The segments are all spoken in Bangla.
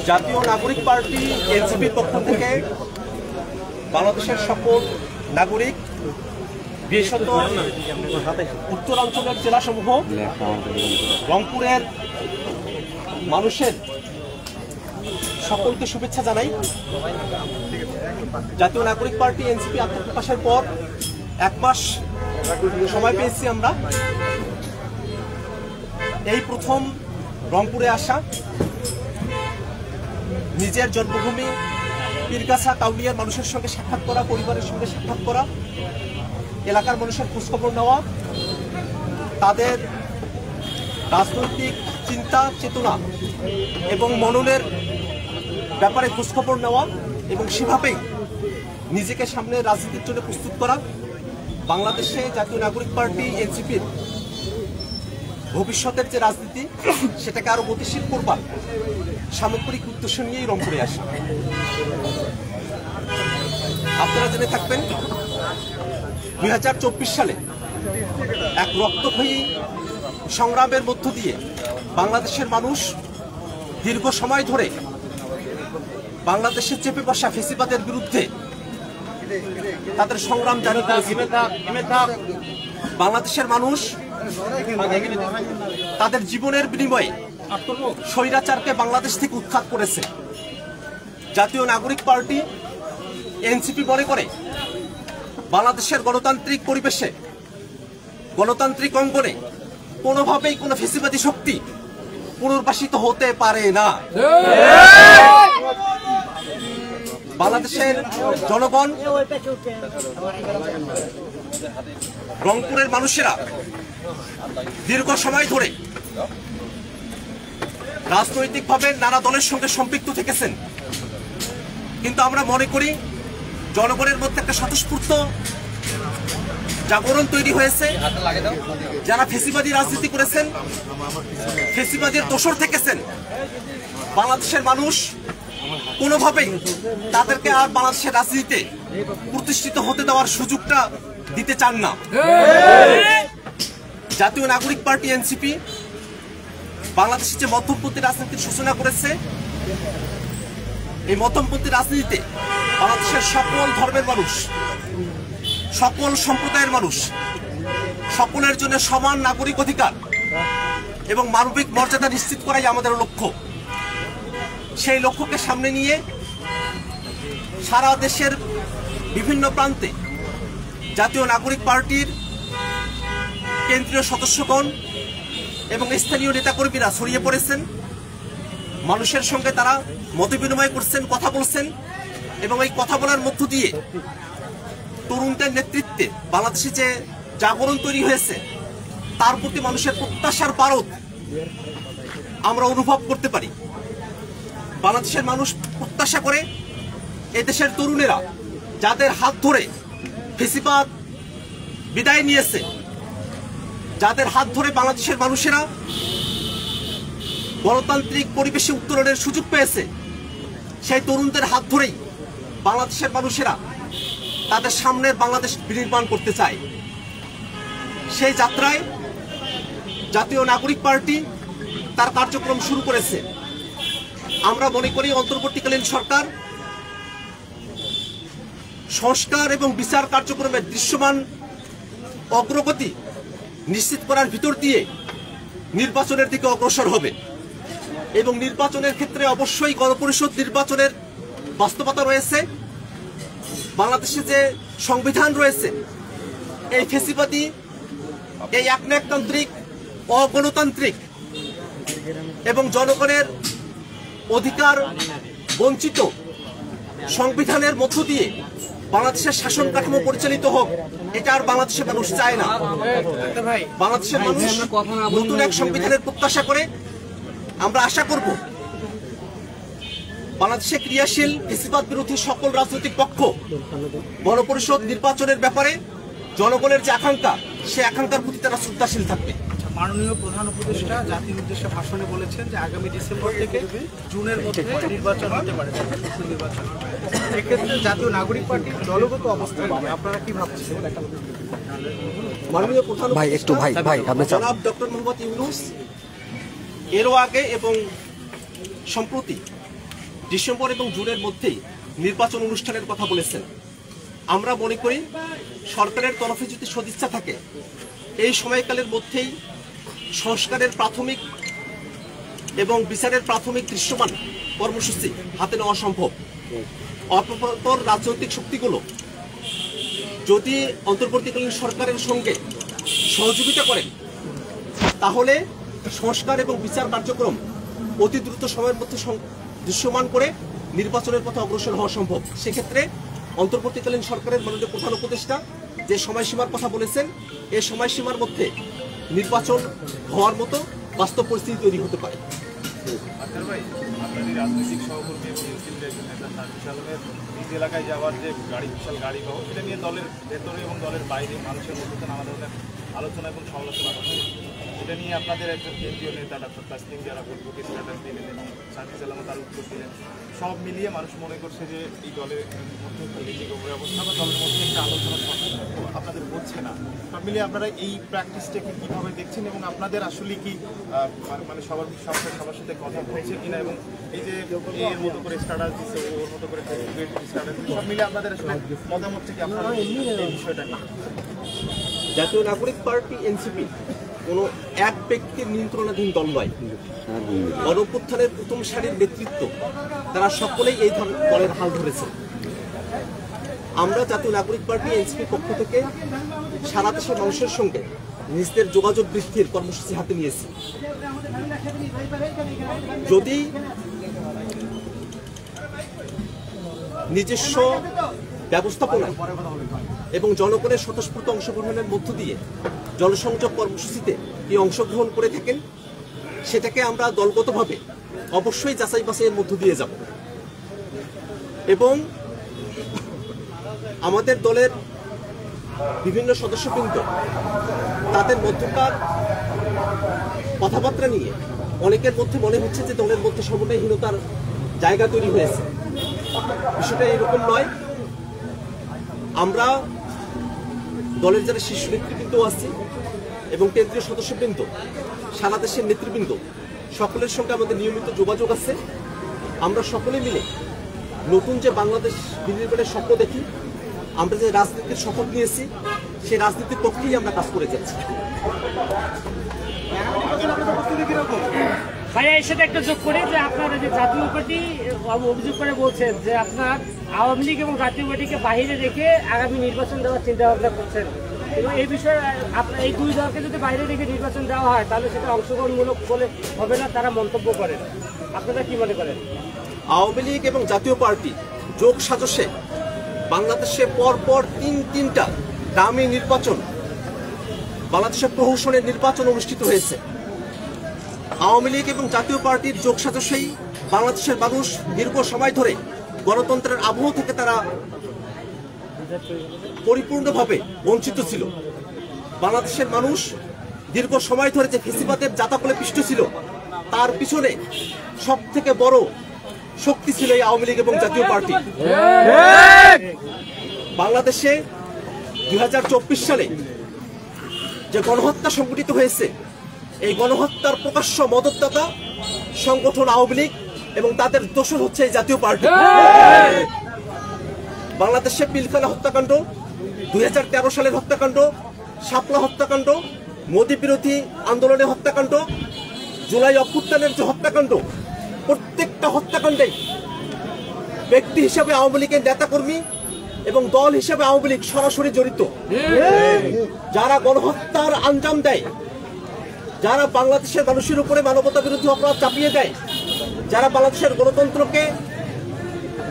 জাতীয় নাগরিক পার্টি এনসিপির পক্ষ থেকে বাংলাদেশের সকল নাগরিক, বিশেষত উত্তরাঞ্চলের জেলাসমূহ, রংপুরের মানুষের সকলকে শুভেচ্ছা জানাই। জাতীয় নাগরিক পার্টি এনসিপি আত্মপ্রকাশের পর 1 মাস সময় পেয়েছি আমরা। এই প্রথম রংপুরে আসা, নিজের জন্মভূমি পীরগাছা কাউনিয়ার মানুষের সঙ্গে সাক্ষাৎ করা, পরিবারের সঙ্গে সাক্ষাৎ করা, এলাকার মানুষের খোঁজখবর নেওয়া, তাদের রাজনৈতিক চিন্তা চেতনা এবং মননের ব্যাপারে খোঁজখবর নেওয়া এবং সেভাবেই নিজেকে সামনে রাজনীতির জন্য প্রস্তুত করা। বাংলাদেশে জাতীয় নাগরিক পার্টি এনসিপির ভবিষ্যতের যে রাজনীতি, সেটাকে আরো গতিশীল করবার সামগ্রিক উদ্দেশ্য নিয়েই রংপুরে আসা। আপনারা জেনে থাকবেন 2024 সালে এক রক্তক্ষয়ী সংগ্রামের মধ্য দিয়ে বাংলাদেশের মানুষ দীর্ঘ সময় ধরে বাংলাদেশের চেপে বসা ফেসিবাদের বিরুদ্ধে তাদের সংগ্রাম জারি করেছিল। বাংলাদেশের মানুষ তাদের জীবনের বিনিময়ে স্বৈরাচারকে বাংলাদেশ থেকে উৎখাত করেছে। জাতীয় নাগরিক পার্টি এনসিপি মনে করে বাংলাদেশের গণতান্ত্রিক পরিবেশে, গণতান্ত্রিক অঙ্গনে কোনোভাবেই কোনো ফেসিবাদী শক্তি পুনর্বাসিত হতে পারে না। বাংলাদেশের জনগণ, রংপুরের মানুষেরা দীর্ঘ সময় ধরে রাজনৈতিকভাবে নানা দলের সঙ্গে সম্পৃক্ত থেকেছেন, কিন্তু আমরা মনে করি জনগণের মধ্যে একটা স্বতঃস্ফূর্ত জাগরণ তৈরি হয়েছে। যারা ফেসিবাদী রাজনীতি করেছেন, ফেসিবাদীর দোসর থেকেছেন, বাংলাদেশের মানুষ কোনোভাবেই তাদেরকে আর বাংলাদেশের রাজনীতিতে প্রতিষ্ঠিত হতে দেওয়ার সুযোগটা দিতে চান না। জাতীয় নাগরিক পার্টি এনসিপি বাংলাদেশের যে মধ্যমপন্থী রাজনীতির সূচনা করেছে, এই মধ্যমপন্থী রাজনীতিতে বাংলাদেশের সকল ধর্মের মানুষ, সকল সম্প্রদায়ের মানুষ, সকলের জন্য সমান নাগরিক অধিকার এবং মানবিক মর্যাদা নিশ্চিত করাই আমাদের লক্ষ্য। সেই লক্ষ্যকে সামনে নিয়ে সারা দেশের বিভিন্ন প্রান্তে জাতীয় নাগরিক পার্টির কেন্দ্রীয় সদস্যগণ এবং স্থানীয় নেতাকর্মীরা ছড়িয়ে পড়েছেন। মানুষের সঙ্গে তারা মতবিনিময় করছেন, কথা বলছেন, এবং এই কথা বলার মধ্য দিয়ে তরুণদের নেতৃত্বে বাংলাদেশে যে জাগরণ তৈরি হয়েছে, তার প্রতি মানুষের প্রত্যাশার পারদ আমরা অনুভব করতে পারি। বাংলাদেশের মানুষ প্রত্যাশা করে এদেশের তরুণেরা, যাদের হাত ধরে ফেসিবাদ বিদায় নিয়েছে, যাদের হাত ধরে বাংলাদেশের মানুষেরা গণতান্ত্রিক পরিবেশে উত্তরণের সুযোগ পেয়েছে, সেই তরুণদের হাত ধরেই বাংলাদেশের মানুষেরা তাদের সামনের বাংলাদেশ বিনির্মাণ করতে চায়। সেই যাত্রায় জাতীয় নাগরিক পার্টি তার কার্যক্রম শুরু করেছে। আমরা মনে করি অন্তর্বর্তীকালীন সরকার সংস্কার এবং বিচার কার্যক্রমের দৃশ্যমান অগ্রগতি নিশ্চিত করার ভিতর দিয়ে নির্বাচনের দিকে অগ্রসর হবে, এবং নির্বাচনের ক্ষেত্রে অবশ্যই গণপরিষদ নির্বাচনের বাস্তবতা রয়েছে। বাংলাদেশে যে সংবিধান রয়েছে, এই ফেসিবাদী, এই একনায়কতান্ত্রিক, অগণতান্ত্রিক এবং জনগণের অধিকার বঞ্চিত সংবিধানের মধ্য দিয়ে বাংলাদেশের শাসন কাঠামো পরিচালিত হোক, এটা আর বাংলাদেশের মানুষ চায় না। বাংলাদেশের মানুষ নতুন এক সংবিধানের প্রত্যাশা করে। আমরা আশা করব বাংলাদেশে ক্রিয়াশীল ফেসিবাদ বিরোধী সকল রাজনৈতিক পক্ষ গণপরিষদ নির্বাচনের ব্যাপারে জনগণের যে আকাঙ্ক্ষা, সে আকাঙ্ক্ষার প্রতি তারা শ্রদ্ধাশীল থাকবে। মাননীয় প্রধান উপদেষ্টা জাতির উদ্দেশ্যে ভাষণে বলেছেন যে আগামী ডিসেম্বর থেকে জুনের মধ্যে নির্বাচন হতে পারে, নির্বাচন। এক্ষেত্রে জাতীয় নাগরিক পার্টির দলগত অবস্থান আপনারা কি ভাবছেন? মাননীয় প্রধান জনাব ডক্টর মোহাম্মদ ইউনূস এরও আগে এবং সম্প্রতি ডিসেম্বর এবং জুনের মধ্যেই নির্বাচন অনুষ্ঠানের কথা বলেছেন। আমরা মনে করি সরকারের তরফে যদি সদিচ্ছা থাকে এই সময়কালের মধ্যেই সংস্কারের প্রাথমিক এবং বিচারের প্রাথমিক দৃশ্যমান কর্মসূচি হাতে নেওয়া সম্ভব। অপর রাজনৈতিক শক্তিগুলো যদি অন্তর্বর্তীকালীন সরকারের সঙ্গে সহযোগিতা করেন তাহলে সংস্কার এবং বিচার কার্যক্রম অতি দ্রুত সময়ের মধ্যে দৃশ্যমান করে নির্বাচনের পথে অগ্রসর হওয়া সম্ভব। সেক্ষেত্রে অন্তর্বর্তীকালীন সরকারের মাননীয় প্রধান উপদেষ্টা যে সময়সীমার কথা বলেছেন এই সময়সীমার মধ্যে নির্বাচন হওয়ার মতো বাস্তব পরিস্থিতি তৈরি হতে পারে। রাজনৈতিক সহকর্মী এবং ইউসিলের নেতা সার্জিস আলমের নিজ এলাকায় যাওয়ার যে বিশাল গাড়ি পাবো সেটা নিয়ে দলের ভেতরে এবং দলের বাইরে মানুষের মধ্যে নানা ধরনের আলোচনা এবং সমালোচনা হচ্ছে। এটা নিয়ে আপনাদের একজন কেন্দ্রীয় নেতা ডক্টর তাসলিম যারা ফেসবুকে স্ট্যাটাস দিলেন এবং সার্জিস আলমও তার উত্তর দিলেন। সব মিলিয়ে মানুষ মনে করছে যে এই দলের মধ্যে রাজনৈতিক অবস্থা বা দলের মধ্যে একটা আলোচনা আপনাদের হচ্ছে না। সব মিলিয়ে আপনারা এই প্র্যাকটিসটাকে কীভাবে দেখছেন এবং আপনাদের আসলে কি মানে সবার সাথে কথা হয়েছে কিনা এবং এই যে এর মতো করে স্ট্যাটাস দিচ্ছে ওর মতো করে স্ট্যাটাস দিচ্ছে সব মিলিয়ে আপনাদের আসলে মতামতটা কি আপনারা এই বিষয়টা নিয়ে? জাতীয় নাগরিক পার্টি এনসিপি কোনো এক ব্যক্তির নিয়ন্ত্রণাধীন দল নয়। গণঅভ্যুত্থানের প্রথম সারির নেতৃত্ব তারা সকলেই এই দলের হাল ধরেছে। আমরা জাতীয় নাগরিক পার্টি এনসিপির পক্ষ থেকে সারা দেশের মানুষের সঙ্গে নিজেদের যোগাযোগ বৃদ্ধির কর্মসূচি হাতে নিয়েছি। যদি নিজস্ব ব্যবস্থাপনা এবং জনগণের স্বতঃস্ফূর্ত অংশগ্রহণের মধ্য দিয়ে জনসংযোগ কর্মসূচিতে এই অংশগ্রহণ করে থাকেন সেটাকে আমরা দলগতভাবে অবশ্যই যাচাই বাছাইয়ের মধ্য দিয়ে যাব এবং আমাদের দলের বিভিন্ন সদস্যবৃন্দ তাদের মধ্যকার কথাবার্তা নিয়ে অনেকের মধ্যে মনে হচ্ছে যে দলের মধ্যে সমন্বয়হীনতার জায়গা তৈরি হয়েছে। বিষয়টা এরকম নয়। আমরা দলের যারা শীর্ষ নেতৃবৃন্দ আছে এবং কেন্দ্রীয় সদস্যবৃন্দ সারা দেশের নেতৃবৃন্দ সকলের সঙ্গে আমাদের নিয়মিত যোগাযোগ আছে। আমরা সকলে মিলে নতুন যে বাংলাদেশ বিনির্মাণের স্বপ্ন দেখি, আমরা যে রাজনীতির শপথ নিয়েছি সেই রাজনীতির পক্ষেই আমরা কাজ করে যাচ্ছি। ভাইয়া এর সাথে একটা যোগ করে যে আপনারা যে জাতীয় পার্টি অভিযোগ করে বলছেন যে আপনার আওয়ামী লীগ এবং জাতীয় পার্টিকে বাইরে রেখে আগামী নির্বাচন দেওয়ার চিন্তা ভাবনা করছেন এবং এই বিষয়ে আপনার এই দুই দলকে যদি বাইরে রেখে নির্বাচন দেওয়া হয় তাহলে সেটা অংশগ্রহণমূলক বলে হবে না, তারা মন্তব্য করেন। আপনারা কি মনে করেন? আওয়ামী লীগ এবং জাতীয় পার্টি যোগ সাজসে বাংলাদেশে পরপর তিনটা দামি নির্বাচন বাংলাদেশের প্রহসনের নির্বাচন অনুষ্ঠিত হয়েছে। আওয়ামী লীগ এবং জাতীয় পার্টির যোগ সাজসেই বাংলাদেশের মানুষ দীর্ঘ সময় ধরে গণতন্ত্রের আবহ থেকে তারা পরিপূর্ণভাবে বঞ্চিত ছিল। বাংলাদেশের মানুষ দীর্ঘ সময় ধরে যে ফেসিবাদের জাতাকলে পিষ্ট ছিল তার পিছনে সব থেকে বড় শক্তি ছিল এই আওয়ামী লীগ এবং জাতীয় পার্টি। বাংলাদেশে 2024 সালে যে গণহত্যা সংঘটিত হয়েছে এই গণহত্যার প্রকাশ্য মদতদাতা সংগঠন আওয়ামী লীগ এবং তাদের দোষর হচ্ছে এই জাতীয় পার্টি। বাংলাদেশে পিলখানা হত্যাকাণ্ড, 2013 সালের হত্যাকাণ্ড, শাপলা হত্যাকাণ্ড, মোদী বিরোধী আন্দোলনের হত্যাকাণ্ড, জুলাই অভ্যুত্থানের যে হত্যাকাণ্ড, প্রত্যেকটা হত্যাকাণ্ডে ব্যক্তি হিসাবে আওয়ামী লীগের নেতাকর্মী এবং দল হিসাবে আওয়ামী লীগ সরাসরি জড়িত। যারা গণহত্যার আঞ্জাম দেয়, যারা বাংলাদেশের মানুষের উপরে মানবতা বিরোধী অপরাধ চাপিয়ে দেয়, যারা বাংলাদেশের গণতন্ত্রকে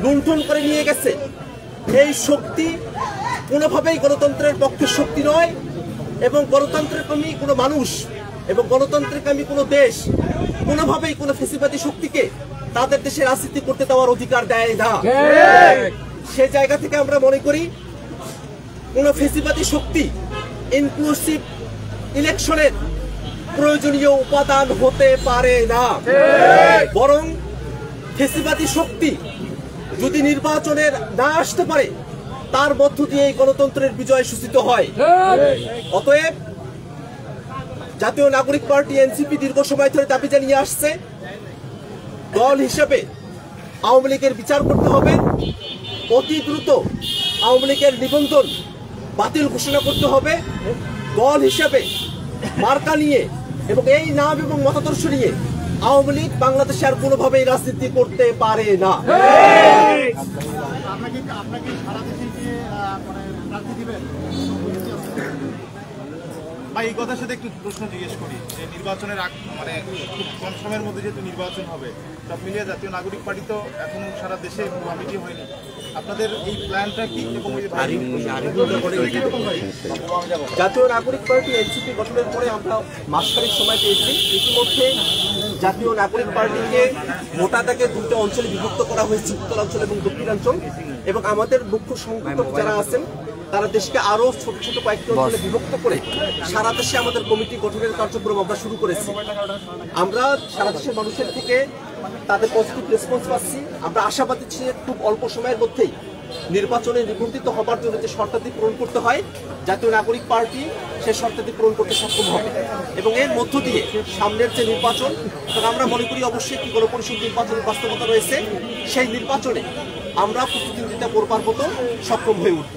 লুণ্ঠন করে নিয়ে গেছে, এই শক্তি কোনোভাবেই গণতন্ত্রের পক্ষের শক্তি নয় এবং গণতন্ত্রকামী কোনো মানুষ এবং গণতন্ত্রকামী কোনো দেশ কোনোভাবেই কোনো ফেসিবাদী শক্তিকে তাদের দেশে রাজনীতি করতে দেওয়ার অধিকার দেয় না। সে জায়গা থেকে আমরা মনে করি কোনো ফেসিবাদী শক্তি ইনক্লুসিভ ইলেকশনের প্রয়োজনীয় উপাদান হতে পারে না। বরং ফেসিবাদী শক্তি যদি নির্বাচনের না আসতে পারে তার মধ্য দিয়ে গণতন্ত্রের বিজয় সূচিত হয়। অতএব জাতীয় নাগরিক পার্টি এনসিপি দীর্ঘ সময় ধরে দাবি জানিয়ে আসছে দল হিসেবে আওয়ামী লীগের বিচার করতে হবে, অতি দ্রুত আওয়ামী লীগের নিবন্ধন বাতিল ঘোষণা করতে হবে, দল হিসেবে মার্কা নিয়ে এবং এই নাম এবং মতাদর্শ নিয়ে আওয়ামী লীগ বাংলাদেশে আর কোনোভাবেই রাজনীতি করতে পারে না। ভাই এই কথার সাথে একটু প্রশ্ন জিজ্ঞেস করি যে নির্বাচনের মানে খুব কম সময়ের মধ্যে যেহেতু নির্বাচন হবে, সব মিলিয়ে জাতীয় নাগরিক পার্টি তো এখনো সারা দেশে কমিটি হয়নি, আপনাদের এই প্ল্যানটা কি? এবং জাতীয় নাগরিক পার্টি এনসিপি গঠনের পরে আমরা মাসখানেক সময় পেয়েছি। ইতিমধ্যে জাতীয় নাগরিক পার্টিকে মোটা দাগে দুটো অঞ্চলে বিভক্ত করা হয়েছে, উত্তরাঞ্চল এবং দক্ষিণাঞ্চল, এবং আমাদের মুখ্য সংগঠক যারা আছেন তারা দেশকে আরো ছোট ছোট কয়েকটি অঞ্চলে বিভক্ত করে সারা দেশে আমাদের কমিটি গঠনের কার্যক্রম আমরা শুরু করেছি। আমরা সারা দেশের মানুষের থেকে তাদের পজিটিভ রেসপন্স পাচ্ছি। আমরা আশাবাদী ছি খুব অল্প সময়ের মধ্যেই নির্বাচনে নিবন্ধিত হবার জন্য যে শর্তাদি পূরণ করতে হয়, জাতীয় নাগরিক পার্টি সেই শর্তাদি পূরণ করতে সক্ষম হবে এবং এর মধ্য দিয়ে সামনের যে নির্বাচন, আমরা মনে করি অবশ্যই একটি গণপরিষদ নির্বাচনের বাস্তবতা রয়েছে, সেই নির্বাচনে আমরা প্রতিদ্বন্দ্বিতা করবার মতো সক্ষম হয়ে উঠব।